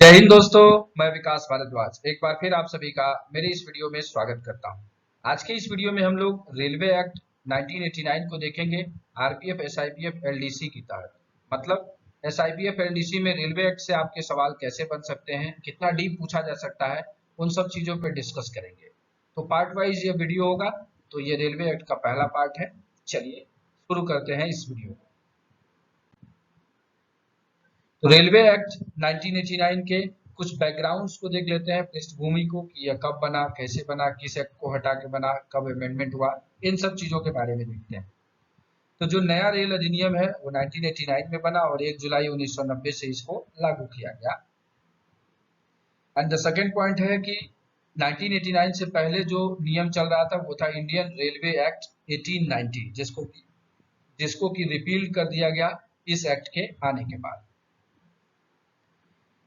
जय हिंद दोस्तों। मैं विकास भारद्वाज एक बार फिर आप सभी का मेरे इस वीडियो में स्वागत करता हूं। आज के इस वीडियो में हम लोग रेलवे एक्ट 1989 को देखेंगे आरपीएफ एसआईपीएफ एलडीसी की तहत। मतलब एसआईपीएफ एलडीसी में रेलवे एक्ट से आपके सवाल कैसे बन सकते हैं, कितना डीप पूछा जा सकता है, उन सब चीजों पर डिस्कस करेंगे। तो पार्ट वाइज ये वीडियो होगा। तो ये रेलवे एक्ट का पहला पार्ट है। चलिए शुरू करते हैं इस वीडियो को। तो रेलवे एक्ट 1989 के कुछ बैकग्राउंड्स को देख लेते हैं, पृष्ठभूमि को कि यह कब बना, कैसे बना, किस एक्ट को हटा के बना, कब अमेंडमेंट हुआ, इन सब चीजों के बारे में देखते हैं। तो जो नया रेल अधिनियम है वो 1989 में बना और 1 जुलाई 1990 से इसको लागू किया गया। एंड द सेकेंड पॉइंट है कि 1989 से पहले जो नियम चल रहा था वो था इंडियन रेलवे एक्ट 1890, जिसको कि रिपील कर दिया गया इस एक्ट के आने के बाद।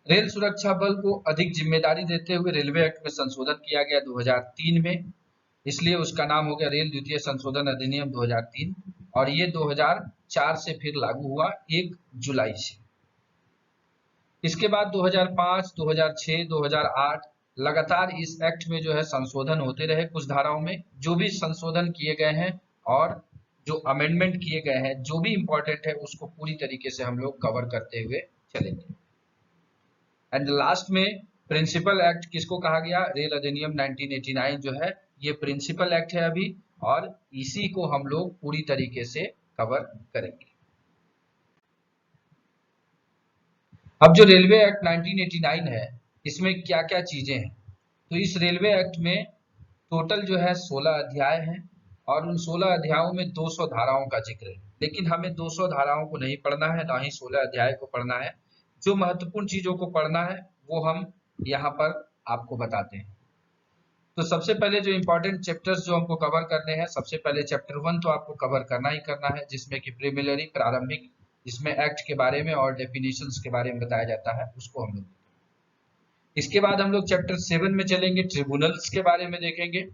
रेल सुरक्षा बल को अधिक जिम्मेदारी देते हुए रेलवे एक्ट में संशोधन किया गया 2003 में, इसलिए उसका नाम हो गया रेल द्वितीय संशोधन अधिनियम 2003। और ये 2004 से फिर लागू हुआ 1 जुलाई से। इसके बाद 2005, 2006, 2008 लगातार इस एक्ट में जो है संशोधन होते रहे। कुछ धाराओं में जो भी संशोधन किए गए हैं और जो अमेंडमेंट किए गए हैं, जो भी इंपॉर्टेंट है उसको पूरी तरीके से हम लोग कवर करते हुए चलेंगे। एंड लास्ट में प्रिंसिपल एक्ट किसको कहा गया? रेल अधिनियम 1989 जो है ये प्रिंसिपल एक्ट है अभी, और इसी को हम लोग पूरी तरीके से कवर करेंगे। अब जो रेलवे एक्ट 1989 है इसमें क्या क्या चीजें हैं? तो इस रेलवे एक्ट में टोटल जो है 16 अध्याय हैं और उन 16 अध्यायों में 200 धाराओं का जिक्र है। लेकिन हमें 200 धाराओं को नहीं पढ़ना है, ना ही 16 अध्याय को पढ़ना है। जो महत्वपूर्ण चीजों को पढ़ना है वो हम यहाँ पर आपको बताते हैं। तो सबसे पहले जो इंपॉर्टेंट चैप्टर्स जो हमको कवर करने हैं, सबसे पहले चैप्टर 1 तो आपको कवर करना ही करना है, जिसमें कि प्रीलिमिनरी प्रारंभिक, इसमें एक्ट के बारे में और डेफिनेशंस के बारे में बताया जाता है, उसको हम लोग। इसके बाद हम लोग चैप्टर 7 में चलेंगे, ट्रिब्यूनल्स के बारे में देखेंगे।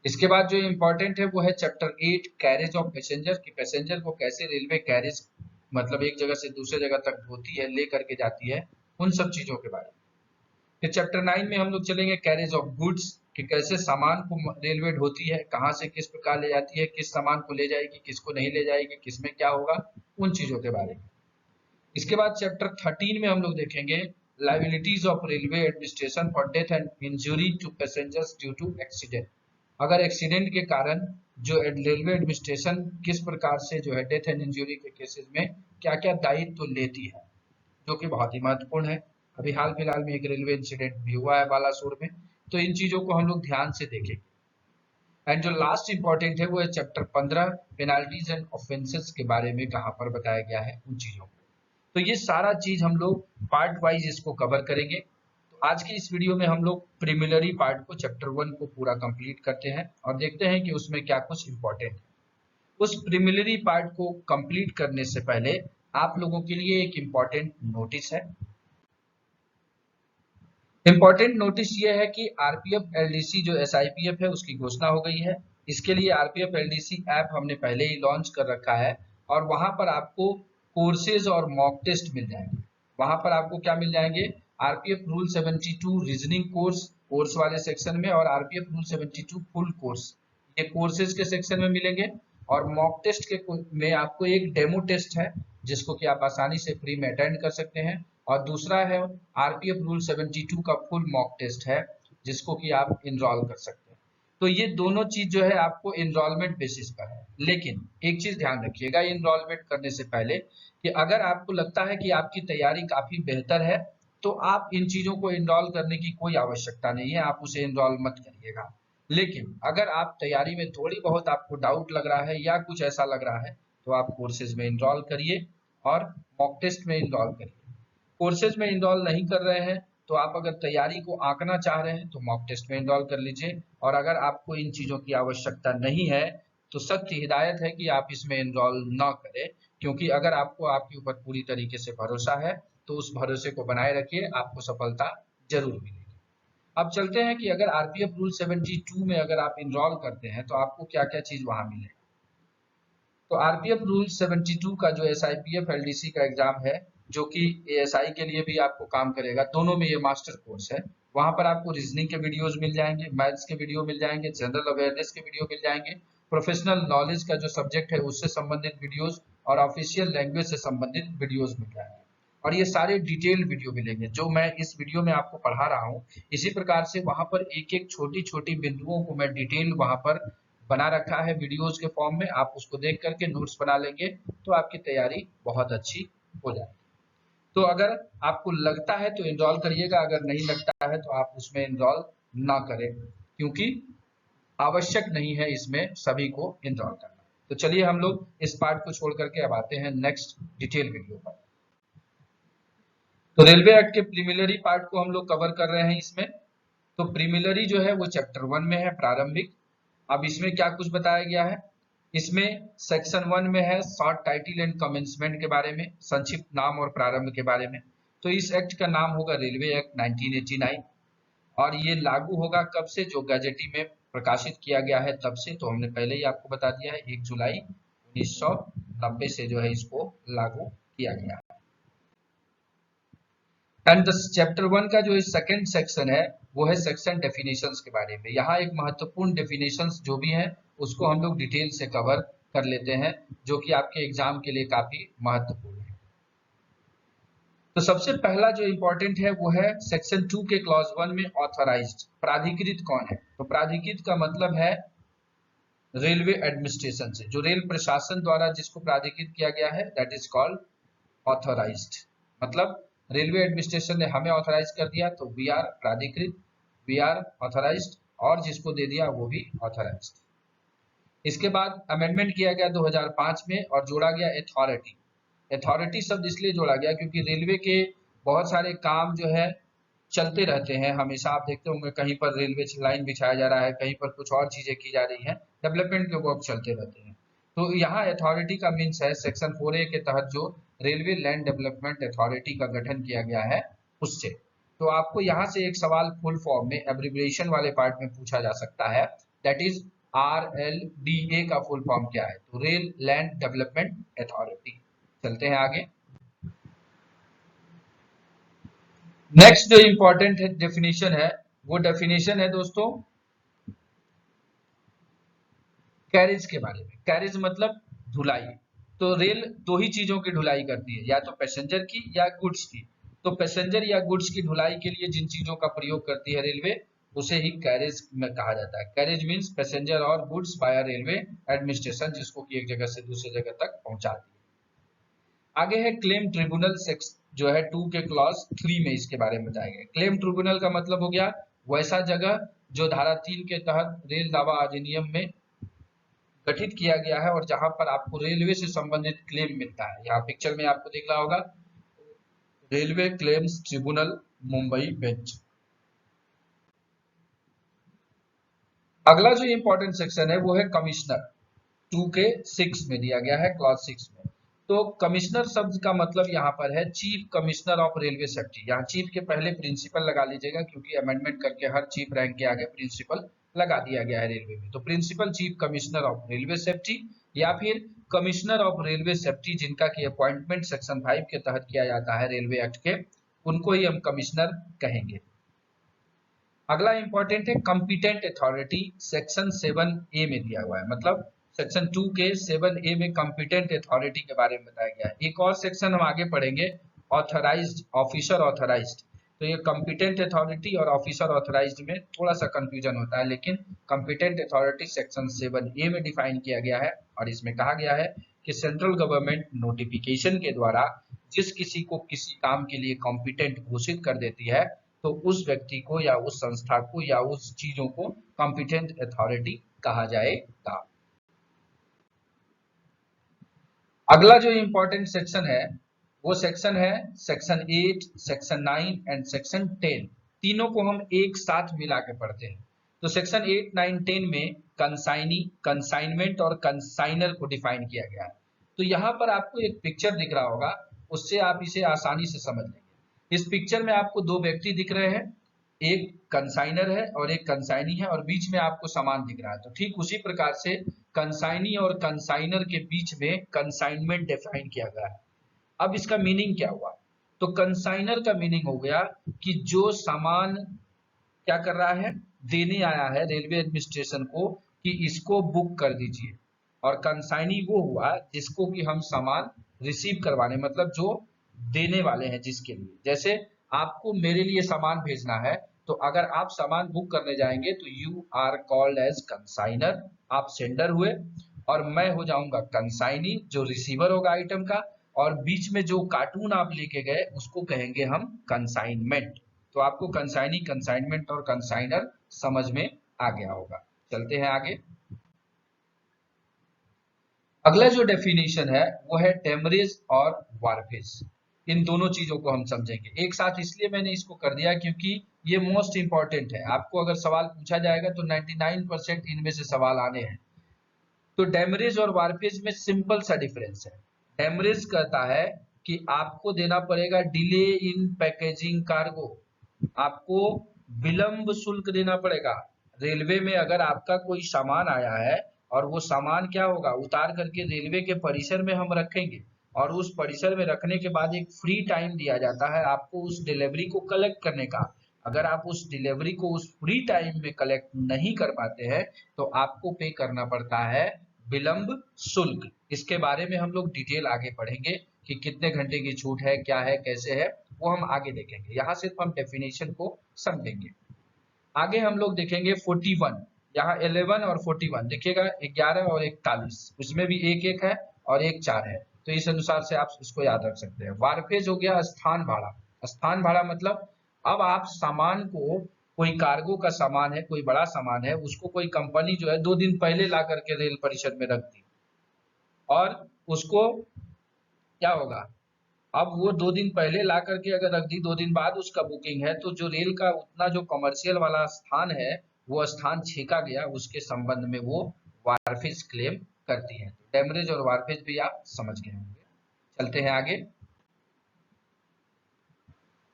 इसके बाद जो इम्पोर्टेंट है वो है चैप्टर 8, कैरेज ऑफ पैसेंजर, कि पैसेंजर को कैसे रेलवे कैरेज मतलब एक जगह से दूसरे जगह तक ढोती है, ले करके जाती है, उन सब चीजों के बारे में। फिर चैप्टर 9 में हम लोग चलेंगे कैरेज ऑफ गुड्स, कि कैसे सामान को रेलवे ढोती है, कहाँ से किस प्रकार ले जाती है, किस सामान को ले जाएगी, किसको नहीं ले जाएगी, किसमें क्या होगा, उन चीजों के बारे में। इसके बाद चैप्टर 13 में हम लोग देखेंगे liabilities of railway administration for death and injury to passengers due to accident. अगर एक्सीडेंट के कारण जो रेलवे एडमिनिस्ट्रेशन किस प्रकार से जो है डेथ एंड इंजरी के केसेस में क्या क्या दायित्व लेती है, जो कि बहुत ही महत्वपूर्ण है। अभी हाल फिलहाल में एक रेलवे इंसिडेंट भी हुआ है बालासोर में, तो इन चीजों को हम लोग ध्यान से देखेंगे। एंड जो लास्ट इंपॉर्टेंट है वो है चैप्टर 15, पेनाल्टीज एंड ऑफेंसेस के बारे में कहाँ पर बताया गया है, उन चीजों को। तो ये सारा चीज हम लोग पार्ट वाइज इसको कवर करेंगे। तो आज की इस वीडियो में हम लोग प्रीलिमिनरी पार्ट को, चैप्टर 1 को पूरा कंप्लीट करते हैं और देखते हैं कि उसमें क्या कुछ इंपॉर्टेंट है। उस प्रीलिमिनरी पार्ट को कंप्लीट करने से पहले आप लोगों के लिए एक इंपॉर्टेंट नोटिस है। इंपॉर्टेंट नोटिस ये है कि आरपीएफ एलडीसी जो एसआईपीएफ है उसकी घोषणा हो गई है। इसके लिए आरपीएफ एलडीसी ऐप हमने पहले ही लॉन्च कर रखा है और वहां पर आपको कोर्सेज और मॉक टेस्ट मिल जाएंगे। वहां पर आपको क्या मिल जाएंगे? आरपीएफ रूल 72 रीजनिंग कोर्स वाले सेक्शन में, और आरपीएफ रूल 72 फुल कोर्स, ये कोर्सेज के सेक्शन में मिलेंगे। और मॉक टेस्ट के में आपको एक डेमो टेस्ट है जिसको कि आप आसानी से फ्री में अटेंड कर सकते हैं, और दूसरा है आरपीएफ रूल 72 का फुल मॉक टेस्ट है जिसको कि आप इनरोल कर सकते हैं। तो ये दोनों चीज जो है आपको इनरोलमेंट बेसिस पर है। लेकिन एक चीज ध्यान रखिएगा इनरोलमेंट करने से पहले, कि अगर आपको लगता है कि आपकी तैयारी काफी बेहतर है तो आप इन चीजों को इनरोल करने की कोई आवश्यकता नहीं है, आप उसे इनरोल मत करिएगा। लेकिन अगर आप तैयारी में थोड़ी बहुत आपको डाउट लग रहा है या कुछ ऐसा लग रहा है तो आप कोर्सेज में इनरोल करिए और मॉक टेस्ट में इनरोल करिए। कोर्सेज में इनरोल नहीं कर रहे हैं तो आप अगर तैयारी को आंकना चाह रहे हैं तो मॉक टेस्ट में इनरोल कर लीजिए, और अगर आपको इन चीजों की आवश्यकता नहीं है तो सख्त हिदायत है कि आप इसमें इनरोल ना करें, क्योंकि अगर आपको आपके ऊपर पूरी तरीके से भरोसा है तो उस भरोसे को बनाए रखिए, आपको सफलता जरूर मिलेगी। अब चलते हैं कि अगर आरपीएफ रूल 72 में अगर आप इनरोल करते हैं तो आपको क्या क्या चीज वहां मिलेगा। तो आरपीएफ रूल 72 का जो एसआईपीएफ एलडीसी का एग्जाम है जो कि एएसआई के लिए भी आपको काम करेगा, दोनों में ये मास्टर कोर्स है। वहां पर आपको रीजनिंग के वीडियोस मिल जाएंगे, मैथ्स के वीडियो मिल जाएंगे, जनरल अवेयरनेस के वीडियो मिल जाएंगे, प्रोफेशनल नॉलेज का जो सब्जेक्ट है उससे संबंधित वीडियोस और ऑफिशियल लैंग्वेज से संबंधित वीडियोस मिल जाएंगे। और ये सारे डिटेल्ड वीडियो मिलेंगे जो मैं इस वीडियो में आपको पढ़ा रहा हूँ। इसी प्रकार से वहां पर एक एक छोटी छोटी बिंदुओं को मैं डिटेल वहां पर बना रखा है वीडियोस के फॉर्म में, आप उसको देख करके नोट्स बना लेंगे तो आपकी तैयारी बहुत अच्छी हो जाएगी। तो अगर आपको लगता है तो एनरोल करिएगा, अगर नहीं लगता है तो आप उसमें एनरोल ना करें, क्योंकि आवश्यक नहीं है इसमें सभी को एनरोल करना। तो चलिए हम लोग इस पार्ट को छोड़ करके अब आते हैं नेक्स्ट डिटेल वीडियो पर। तो रेलवे एक्ट के प्रीलिमिनरी पार्ट को हम लोग कवर कर रहे हैं इसमें। तो प्रीलिमिनरी जो है वो चैप्टर 1 में है, प्रारंभिक। अब इसमें क्या कुछ बताया गया है, इसमें सेक्शन 1 में है शॉर्ट टाइटल एंड कमेंसमेंट के बारे में, संक्षिप्त नाम और प्रारंभ के बारे में। तो इस एक्ट का नाम होगा रेलवे एक्ट 1989 और ये लागू होगा कब से, जो गैजेटी में प्रकाशित किया गया है तब से। तो हमने पहले ही आपको बता दिया है 1 जुलाई 1990 से जो है इसको लागू किया गया है। एंड द चैप्टर 1 का जो सेकंड सेक्शन है वो है सेक्शन डेफिनेशंस के बारे में। यहाँ एक महत्वपूर्ण डेफिनेशंस जो भी है उसको हम लोग डिटेल से कवर कर लेते हैं, जो कि आपके एग्जाम के लिए काफी महत्वपूर्ण है। तो सबसे पहला जो इंपॉर्टेंट है वो है सेक्शन 2 के क्लॉज 1 में ऑथराइज्ड। प्राधिकृत कौन है, तो प्राधिकृत का मतलब है रेलवे एडमिनिस्ट्रेशन से, जो रेल प्रशासन द्वारा जिसको प्राधिकृत किया गया है दैट इज कॉल्ड ऑथराइज्ड। मतलब रेलवे एडमिनिस्ट्रेशन ने हमें ऑथराइज कर दिया तो वी आर प्राधिकृत, वी आर ऑथराइज्ड, और जिसको दे दिया वो भी ऑथराइज्ड। इसके बाद अमेंडमेंट किया गया 2005 में और जोड़ा गया अथॉरिटी। अथॉरिटी शब्द इसलिए जोड़ा गया क्योंकि रेलवे के बहुत सारे काम जो है चलते रहते हैं हमेशा। आप देखते होंगे कहीं पर रेलवे लाइन बिछाया जा रहा है, कहीं पर कुछ और चीजें की जा रही हैं, डेवलपमेंट के वर्क चलते रहते हैं। तो यहाँ अथॉरिटी का मीन्स है सेक्शन 4A के तहत जो रेलवे लैंड डेवलपमेंट अथॉरिटी का गठन किया गया है उससे। तो आपको यहाँ से एक सवाल फुल फॉर्म में एब्रिविएशन वाले पार्ट में पूछा जा सकता है, दैट इज RLDA का फुल फॉर्म क्या है, तो रेल लैंड डेवलपमेंट अथॉरिटी। चलते हैं आगे। नेक्स्ट जो इंपॉर्टेंट डेफिनेशन है वो डेफिनेशन है दोस्तों कैरेज के बारे में। कैरेज मतलब ढुलाई। तो रेल दो ही चीजों की ढुलाई करती है, या तो पैसेंजर की या गुड्स की। तो पैसेंजर या गुड्स की ढुलाई के लिए जिन चीजों का प्रयोग करती है रेलवे उसे ही कैरेज में कहा जाता है। कैरेज मींस पैसेंजर और गुड्स बाय रेलवे एडमिनिस्ट्रेशन, जिसको कि एक जगह से दूसरी जगह तक पहुंचाती है। आगे है क्लेम ट्रिब्यूनल जो है 2 के क्लॉज 3 में इसके बारे में बताया गया। क्लेम ट्रिब्यूनल का मतलब हो गया वैसा जगह जो धारा 3 के तहत रेल दावा अधिनियम में गठित किया गया है और जहां पर आपको रेलवे से संबंधित क्लेम मिलता है। यहाँ पिक्चर में आपको दिख रहा होगा railway claims tribunal Mumbai bench. अगला जो इंपॉर्टेंट सेक्शन है वो है कमिश्नर, 2 के 6 में दिया गया है, क्लॉज 6 में। तो कमिश्नर शब्द का मतलब यहाँ पर है chief commissioner of railway safety. यहाँ चीफ के पहले प्रिंसिपल लगा लीजिएगा क्योंकि अमेंडमेंट करके हर चीफ रैंक के आगे प्रिंसिपल लगा दिया गया है रेलवे में। तो principal chief commissioner of railway safety या फिर कमिश्नर ऑफ रेलवे सेफ्टी, जिनका की अपॉइंटमेंट सेक्शन 5 के तहत किया जाता है रेलवे एक्ट के, उनको ही हम कमिश्नर कहेंगे। अगला इंपॉर्टेंट है कॉम्पिटेंट अथॉरिटी, सेक्शन 7A में दिया हुआ है। मतलब सेक्शन 2 के 7A में कॉम्पिटेंट अथॉरिटी के बारे में बताया गया है। एक और सेक्शन हम आगे पढ़ेंगे ऑथराइज्ड, ऑफिसर ऑथराइज्ड। तो ये कॉम्पिटेंट अथॉरिटी और ऑफिसर ऑथराइज्ड में थोड़ा सा कंफ्यूजन होता है, लेकिन कॉम्पिटेंट अथॉरिटी सेक्शन 7A में डिफाइन किया गया है और इसमें कहा गया है कि सेंट्रल गवर्नमेंट नोटिफिकेशन के द्वारा जिस किसी को किसी काम के लिए कॉम्पिटेंट घोषित कर देती है तो उस व्यक्ति को या उस संस्था को या उस चीजों को कॉम्पिटेंट अथॉरिटी कहा जाएगा। अगला जो इंपॉर्टेंट सेक्शन है वो सेक्शन है सेक्शन 8, सेक्शन 9 एंड सेक्शन 10। तीनों को हम एक साथ मिला के पढ़ते हैं। तो सेक्शन 8, 9, 10 में कंसाइनी, कंसाइनमेंट और कंसाइनर को डिफाइन किया गया है। तो यहाँ पर आपको एक पिक्चर दिख रहा होगा, उससे आप इसे आसानी से समझ लेंगे। इस पिक्चर में आपको दो व्यक्ति दिख रहे हैं, एक कंसाइनर है और एक कंसाइनी है, और बीच में आपको सामान दिख रहा है। तो ठीक उसी प्रकार से कंसाइनी और कंसाइनर के बीच में कंसाइनमेंट डिफाइन किया गया है। अब इसका मीनिंग क्या हुआ, तो कंसाइनर का मीनिंग हो गया कि जो सामान क्या कर रहा है, देने आया है रेलवे एडमिनिस्ट्रेशन को कि इसको बुक कर दीजिए, और कंसाइनी वो हुआ जिसको कि हम सामान रिसीव करवाने, मतलब जो देने वाले हैं जिसके लिए। जैसे आपको मेरे लिए सामान भेजना है, तो अगर आप सामान बुक करने जाएंगे तो you are called as consignor, आप सेंडर हुए, और मैं हो जाऊंगा कंसाइनी जो रिसीवर होगा आइटम का, और बीच में जो कार्टून आप लेके गए उसको कहेंगे हम कंसाइनमेंट। तो आपको कंसाइनी, कंसाइनमेंट और कंसाइनर समझ में आ गया होगा। चलते हैं आगे। अगला जो डेफिनेशन है वो है डेमरेज और वार्फेज। इन दोनों चीजों को हम समझेंगे एक साथ, इसलिए मैंने इसको कर दिया क्योंकि ये मोस्ट इंपॉर्टेंट है। आपको अगर सवाल पूछा जाएगा तो 99% इनमें से सवाल आने हैं। तो डेमरेज और वार्फेज में सिंपल सा डिफरेंस है। डेमरेज कहता है कि आपको देना पड़ेगा डिले इन पैकेजिंग कार्गो, आपको विलंब शुल्क देना पड़ेगा। रेलवे में अगर आपका कोई सामान आया है और वो सामान क्या होगा, उतार करके रेलवे के परिसर में हम रखेंगे, और उस परिसर में रखने के बाद एक फ्री टाइम दिया जाता है आपको उस डिलीवरी को कलेक्ट करने का। अगर आप उस डिलीवरी को उस फ्री टाइम में कलेक्ट नहीं कर पाते हैं तो आपको पे करना पड़ता है विलंब शुल्क। इसके बारे में हम लोग डिटेल आगे पढ़ेंगे कि कितने घंटे की छूट है, क्या है, कैसे है, वो हम आगे देखेंगे। यहाँ सिर्फ हम डेफिनेशन को समझेंगे। आगे हम लोग देखेंगे 41, यहाँ 11 और 41 देखिएगा, 11 और 41, उसमें भी एक एक है और एक 4 है, तो इस अनुसार से आप इसको याद रख सकते हैं। वार्फेज हो गया स्थान भाड़ा। स्थान भाड़ा मतलब अब आप सामान को, कोई कार्गो का सामान है, कोई बड़ा सामान है, उसको कोई कंपनी जो है 2 दिन पहले ला करके रेल परिषद में रख दी, और उसको क्या होगा, अब वो 2 दिन पहले ला करके अगर रख दी, 2 दिन बाद उसका बुकिंग है, तो जो रेल का उतना जो कमर्शियल वाला स्थान है वो स्थान छेका गया, उसके संबंध में वो वार्फेज क्लेम करती है। तो डेमरेज और वार्फेज भी आप समझ गए होंगे। चलते हैं आगे।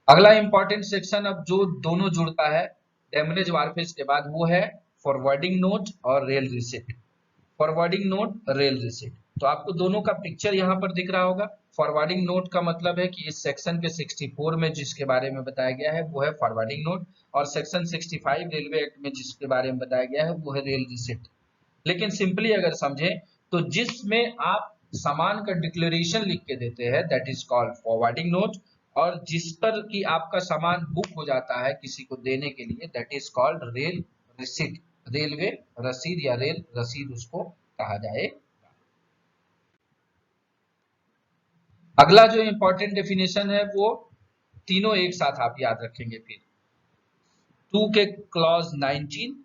अगला इंपॉर्टेंट सेक्शन अब जो दोनों जुड़ता है डेमरेज वार्फेज के बाद वो है फॉरवर्डिंग नोट और rail receipt. Forwarding note, rail receipt, तो आपको दोनों का पिक्चर यहाँ पर दिख रहा होगा। फॉरवर्डिंग नोट का मतलब है कि इस सेक्शन के 64 में जिसके बारे में बताया गया है वो है फॉरवर्डिंग नोट, और सेक्शन 65 रेलवे एक्ट में जिसके बारे में बताया गया है वो है रेल रिसिप्ट। लेकिन सिंपली अगर समझें तो जिसमें आप सामान का डिक्लेरेशन लिख के देते हैं that is called forwarding note, और जिस पर कि आपका सामान बुक हो जाता है किसी को देने के लिए that is called rail receipt. Railway रसीद या रेल रसीद उसको कहा जाए। अगला जो इंपॉर्टेंट डेफिनेशन है वो तीनों एक साथ आप याद रखेंगे फिर। 2 के क्लॉज 19,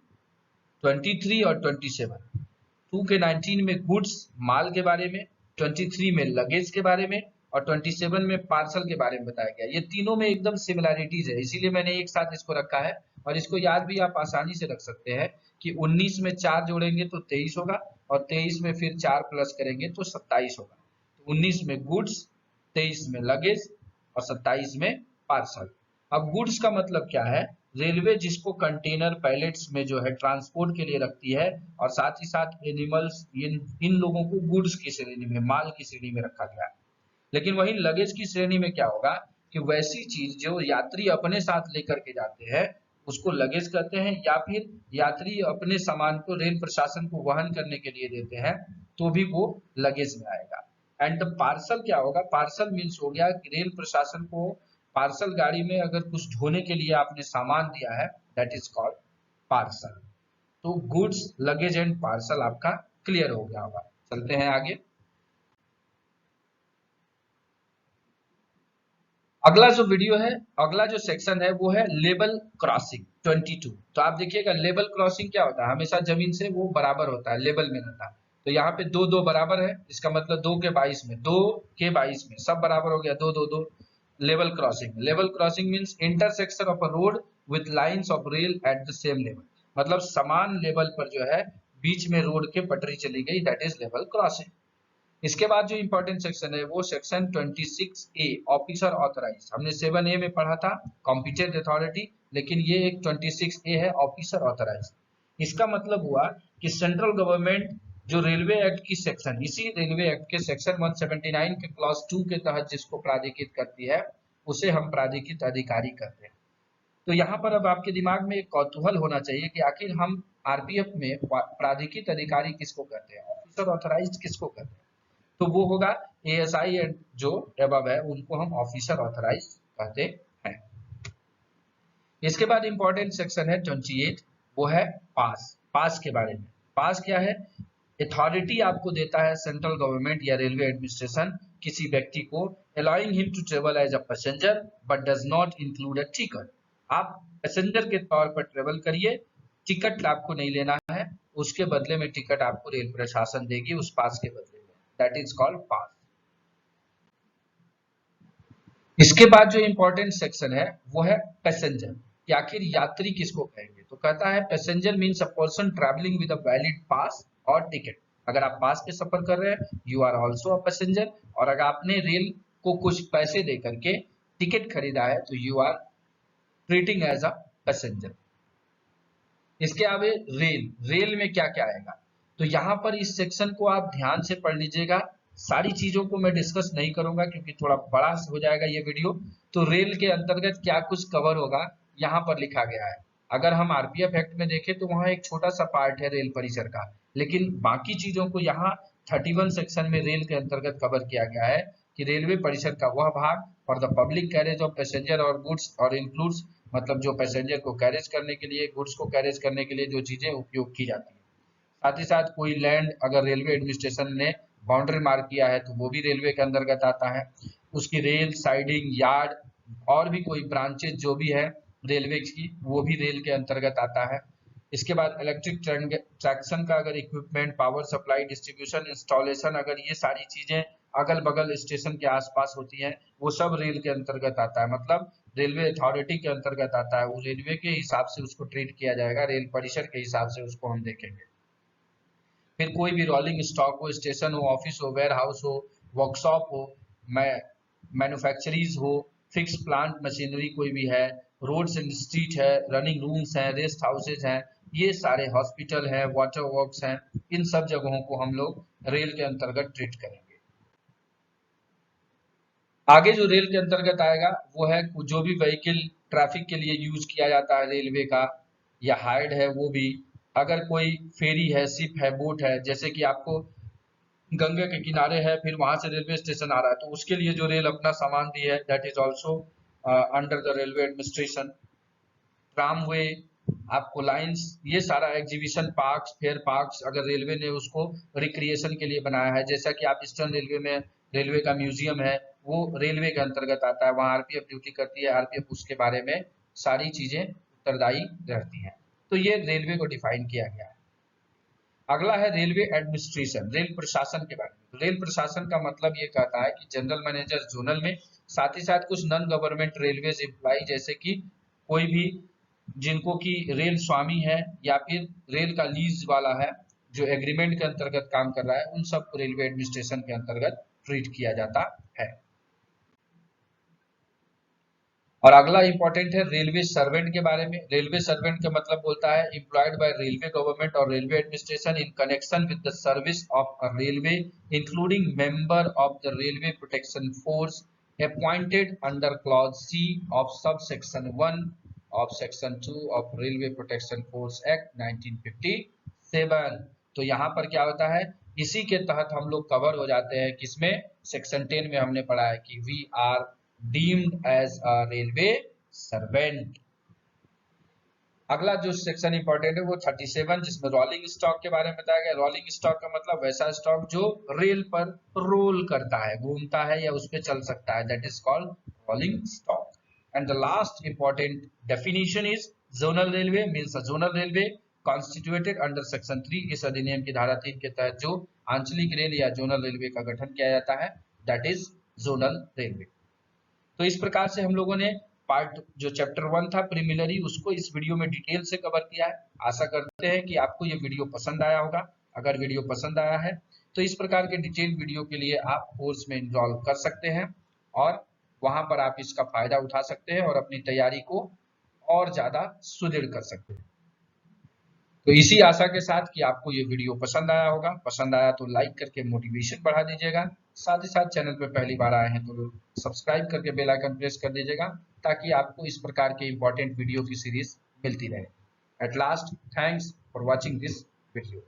23 और 27। 2 के 19 में गुड्स, माल के बारे में, 23 में लगेज के बारे में, और 27 में पार्सल के बारे में बताया गया। ये तीनों में एकदम सिमिलैरिटीज है, इसीलिए मैंने एक साथ इसको रखा है। और इसको याद भी आप आसानी से रख सकते हैं कि 19 में 4 जोड़ेंगे तो 23 होगा, और 23 में फिर 4 प्लस करेंगे तो 27 होगा। तो 19 में गुड्स, 23 में लगेज और 27 में पार्सल। अब गुड्स का मतलब क्या है, रेलवे जिसको कंटेनर पैलेट्स में जो है ट्रांसपोर्ट के लिए रखती है, और साथ ही साथ एनिमल्स, इन लोगों को गुड्स की श्रेणी में, माल की श्रेणी में रखा गया है। लेकिन वही लगेज की श्रेणी में क्या होगा कि वैसी चीज जो यात्री अपने साथ लेकर के जाते हैं उसको लगेज कहते हैं, या फिर यात्री अपने सामान को रेल प्रशासन को वहन करने के लिए देते हैं तो भी वो लगेज में आएगा। एंड पार्सल क्या होगा, पार्सल मीन्स हो गया कि रेल प्रशासन को पार्सल गाड़ी में अगर कुछ ढोने के लिए आपने सामान दिया है दैट इज कॉल्ड पार्सल। तो गुड्स, लगेज एंड पार्सल आपका क्लियर हो गया होगा। चलते हैं आगे। अगला जो वीडियो है, अगला जो सेक्शन है वो है लेवल क्रॉसिंग 22। तो आप देखिएगा लेवल क्रॉसिंग क्या होता है, हमेशा जमीन से वो बराबर होता है, लेवल में रहता है। तो यहाँ पे दो दो बराबर है, इसका मतलब 2 के 22 में, 2 के 22 में सब बराबर हो गया, 2 2 2। Level crossing, level crossing means intersection of a road with lines of rail at the same level, मतलब समान लेवल पर जो है बीच में रोड के पटरी चली गई, दैट इज लेवल क्रॉसिंग। इसके बाद जो इंपॉर्टेंट सेक्शन है वो सेक्शन 26A ऑफिसर ऑथराइज। हमने 7A में पढ़ा था कॉम्पिटेंट अथॉरिटी, लेकिन ये एक 26A है ऑफिसर ऑथराइज। इसका मतलब हुआ कि सेंट्रल गवर्नमेंट जो रेलवे एक्ट की सेक्शन, इसी रेलवे एक्ट के सेक्शन 179 के क्लॉज 2 के तहत जिसको प्राधिकृत करती है उसे हम प्राधिकृत अधिकारी कहते हैं। तो यहाँ पर अब आपके दिमाग में एक कौतूहल होना चाहिए कि आखिर हम आरपीएफ में प्राधिकृत अधिकारी किसको कहते हैं, ऑफिसर ऑथराइज्ड किसको कहते हैं। तो वो होगा एएसआई एंड जो अबव है उनको हम ऑफिसर ऑथराइज्ड कहते हैं। इसके बाद इंपॉर्टेंट सेक्शन है 28, वो है पास। पास के बारे में, पास क्या है? अथॉरिटी आपको देता है सेंट्रल गवर्नमेंट या रेलवे एडमिनिस्ट्रेशन किसी व्यक्ति को, allowing him to travel as a passenger but does not include a ticket. आप पैसेंजर के तौर पर ट्रेवल करिए, टिकट आपको नहीं लेना है, उसके बदले में टिकट आपको रेल प्रशासन देगी उस पास के बदले में, दैट इज कॉल्ड पास। इसके बाद जो इंपॉर्टेंट सेक्शन है वो है पैसेंजर, कि आखिर यात्री किसको कहेंगे। तो कहता है passenger means a person travelling with a valid pass और टिकट। अगर आप पास पे सफर कर रहे हैं you are also a passenger, और अगर आपने रेल को कुछ पैसे दे करके टिकट खरीदा है तो you are treating as a passenger. इसके आगे रेल, रेल में क्या क्या आएगा, तो यहाँ पर इस सेक्शन को आप ध्यान से पढ़ लीजिएगा। सारी चीजों को मैं डिस्कस नहीं करूंगा क्योंकि थोड़ा बड़ा हो जाएगा ये वीडियो। तो रेल के अंतर्गत क्या कुछ कवर होगा यहाँ पर लिखा गया है। अगर हम आरपीएफ एक्ट में देखें तो वहाँ एक छोटा सा पार्ट है रेल परिसर का, लेकिन बाकी चीजों को यहाँ 31 सेक्शन में रेल के अंतर्गत कवर किया गया है कि रेलवे परिसर का वह भाग for the public carriage of passenger और गुड्स और इंक्लूड्स, मतलब जो पैसेंजर को कैरेज करने के लिए, गुड्स को कैरेज करने के लिए जो चीजें उपयोग की जाती है। साथ ही साथ कोई लैंड अगर रेलवे एडमिनिस्ट्रेशन ने बाउंड्री मार्क किया है तो वो भी रेलवे के अंतर्गत आता है। उसकी रेल साइडिंग यार्ड और भी कोई ब्रांचेज जो भी है रेलवे की वो भी रेल के अंतर्गत आता है। इसके बाद इलेक्ट्रिक ट्रैक्शन का अगर equipment, power supply, distribution, installation, अगर ये सारी चीजें अगल बगल स्टेशन के आसपास होती हैं वो सब रेल के अंतर्गत आता है, मतलब रेलवे अथॉरिटी के अंतर्गत आता है। वो रेलवे के हिसाब से उसको ट्रीट किया जाएगा, रेल परिसर के हिसाब से उसको हम देखेंगे। फिर कोई भी रोलिंग स्टॉक हो, स्टेशन हो, ऑफिस हो, वेयर हाउस हो, वर्कशॉप हो, मैन्युफैक्चरीज हो, फिक्स प्लांट मशीनरी कोई भी है, रोड्स एंड स्ट्रीट है, रनिंग रूम्स हैं, रेस्ट हाउसेज हैं, ये सारे हॉस्पिटल हैं, वाटर वर्क्स हैं, इन सब जगहों को हम लोग रेल के अंतर्गत ट्रीट करेंगे। आगे जो रेल के अंतर्गत आएगा वो है जो भी व्हीकल ट्रैफिक के लिए यूज किया जाता है रेलवे का या हायर्ड है वो भी। अगर कोई फेरी है, शिप है, बोट है, जैसे कि आपको गंगा के किनारे है फिर वहां से रेलवे स्टेशन आ रहा है तो उसके लिए जो रेल अपना सामान दी है that is also under the railway administration. Tramway, आपको लाइंस, ये सारा एग्जीबिशन पार्क्स, फेयर पार्क्स अगर रेलवे ने उसको रिक्रिएशन के लिए बनाया है, जैसा कि आप ईस्टर्न रेलवे में रेलवे का म्यूजियम है वो रेलवे के अंतर्गत आता है, वहाँ आरपीएफ ड्यूटी करती है, आरपीएफ उसके बारे में सारी चीजें उत्तरदायी रहती हैं। तो ये रेलवे को डिफाइन किया गया है। अगला है रेलवे एडमिनिस्ट्रेशन, रेल प्रशासन के बारे में। रेल प्रशासन का मतलब ये कहता है कि जनरल मैनेजर जोनल में, साथ ही साथ कुछ नॉन गवर्नमेंट रेलवेज एम्प्लॉय जैसे कि कोई भी जिनको की रेल स्वामी है या फिर रेल का लीज वाला है जो एग्रीमेंट के अंतर्गत काम कर रहा है, उन सबको रेलवे एडमिनिस्ट्रेशन के अंतर्गत ट्रीट किया जाता है। और अगला इंपॉर्टेंट है रेलवे सर्वेंट के बारे में। रेलवे सर्वेंट का मतलब बोलता है एम्प्लॉयड बाय रेलवे गवर्नमेंट और railway administration in connection with the service of a railway including member of the railway protection force appointed under clause C of sub section 1 of section 2 of railway protection force act 1957। तो यहाँ पर क्या होता है, इसी के तहत हम लोग कवर हो जाते हैं, किसमें? सेक्शन 10 में हमने पढ़ा है कि we are deemed as a railway servant। अगला जो सेक्शन इंपॉर्टेंट है वो 37 जिसमें रोलिंग स्टॉक के बारे में बताया गया। रोलिंग स्टॉक का मतलब वैसा स्टॉक जो रेल पर रोल करता है, घूमता है या उस पर चल सकता है, that is called rolling stock. And the last important definition is zonal railway means a zonal railway constituted under section 3, इस अधिनियम की धारा 3 के तहत जो आंचलिक रेल या जोनल रेलवे का गठन किया जाता है दैट इज जोनल रेलवे। तो इस प्रकार से हम लोगों ने पार्ट जो चैप्टर 1 था प्रीलिमिनरी उसको इस वीडियो में डिटेल से कवर किया है। आशा करते हैं कि आपको ये वीडियो पसंद आया होगा। अगर वीडियो पसंद आया है तो इस प्रकार के डिटेल वीडियो के लिए आप कोर्स में इनरोल कर सकते हैं और वहां पर आप इसका फायदा उठा सकते हैं और अपनी तैयारी को और ज्यादा सुदृढ़ कर सकते हैं। तो इसी आशा के साथ कि आपको ये वीडियो पसंद आया होगा, पसंद आया तो लाइक करके मोटिवेशन बढ़ा दीजिएगा, साथ ही साथ चैनल पे पहली बार आए हैं तो सब्सक्राइब करके बेल आइकन प्रेस कर दीजिएगा, ताकि आपको इस प्रकार के इंपॉर्टेंट वीडियो की सीरीज मिलती रहे। At last, thanks for watching this video.